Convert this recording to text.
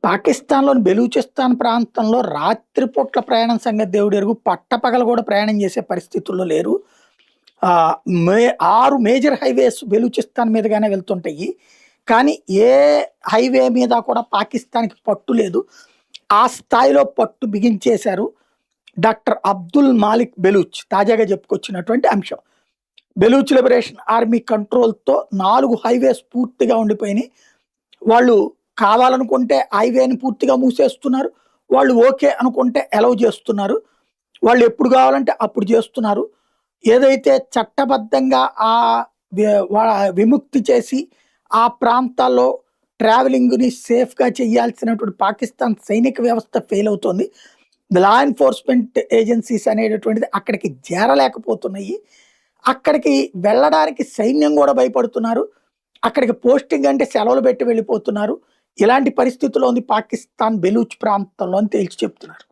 పాకిస్తాన్‌లోని బెలూచిస్తాన్ ప్రాంతంలో రాత్రిపూట్ల ప్రయాణం సంగతి దేవుడెరుగు. పట్టపగలు కూడా ప్రయాణం చేసే పరిస్థితుల్లో లేరు. ఆహ్, మే 6 మేజర్ హైవేస్ బెలూచిస్తాన్ మీదుగానే వెళ్తుంటాయి. కానీ ఏ హైవే మీద కూడా పాకిస్తాన్‌కి పట్టు లేదు. ఆ స్థాయిలో పట్టు బిగించేశారు. డాక్టర్ అబ్దుల్ మాలిక్ బెలూచ్ తాజాగా చెప్పుకొచ్చినటువంటి అంశం. బెలూచ్ లిబరేషన్ ఆర్మీ కంట్రోల్‌తో 4 హైవేస్ పూర్తిగా ఉండిపోయినాయి. వాళ్ళు కావాలనుకుంటే హైవేని పూర్తిగా మూసేస్తున్నారు. వాళ్ళు ఓకే అనుకుంటే అలౌ చేస్తున్నారు. వాళ్ళు ఎప్పుడు కావాలంటే అప్పుడు చేస్తున్నారు. ఏదైతే చట్టబద్ధంగా విముక్తి చేసి ఆ ప్రాంతాల్లో ట్రావెలింగ్‌ని సేఫ్‌గా చేయాల్సినటువంటి పాకిస్తాన్ సైనిక వ్యవస్థ ఫెయిల్ అవుతోంది. లా ఎన్ఫోర్స్‌మెంట్ ఏజెన్సీస్ అనేటటువంటిది అక్కడికి చేరలేకపోతున్నాయి. అక్కడికి వెళ్ళడానికి సైన్యం గూడా భయపడుతున్నారు. అక్కడికి పోస్టింగ్ అంటే సెలవులు పెట్టి వెళ్ళిపోతున్నారు. ఇలాంటి పరిస్థితిలో ఉంది పాకిస్తాన్ బెలూచ్ ప్రాంతంలో అని తేల్చి చెప్తున్నారు.